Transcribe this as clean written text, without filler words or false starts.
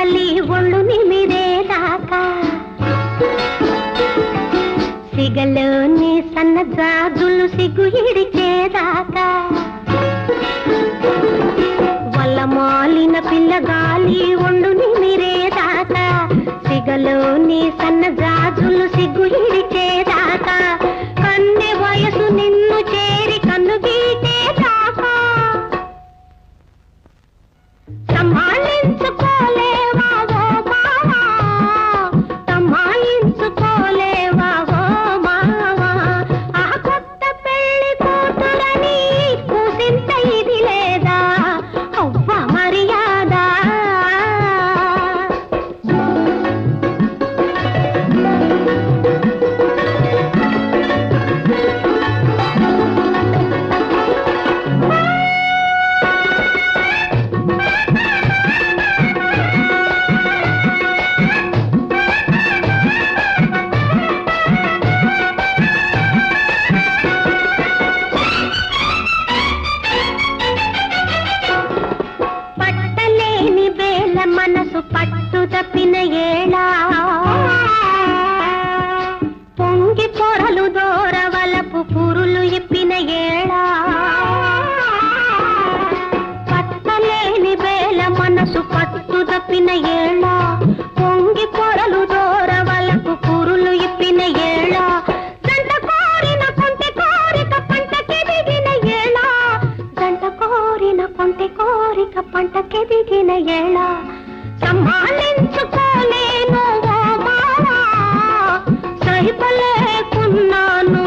గాలి ఒళ్ళు నిమిరేదాకా సిగలోని సన్నజాజులు సిగ్గు ఇడిచేదాకా వల్లమాలిన పిల్లగాలి ఒళ్ళు నిమిరేదాకా సిగలోని సన్నజాజులు సిగ్గు ఇడిచేదాకా కన్నె వయసు నిన్ను చేరి కన్ను గీటేదాకా సంభాళించుకోలేవా ఓ మావా సంభాళించుకోలేవా ఓ మావా ఆ కొత్త పెళ్లి కూతురని కూసింత ఇది లేదా అవ్వ మర్యాద మనసు పట్టు తప్పిన ఏళా పొంగి పొరలు దోరవలపు పురులు ఇప్పిన ఏళా పట్టలేని వేళ మనసు పట్టు తప్పిన ఏళా పొంగి పొరలు దోరవలపు పురులు ఇప్పిన ఏళా జంట కోరిన కొంటె కోరిక పంటకెదిగిన ఏళా జంట కోరిన కొంటె కోరిక పంటకెదిగిన ఏళా సంభాళించుకోలేను ఓ మావా సహిపలేకున్నాను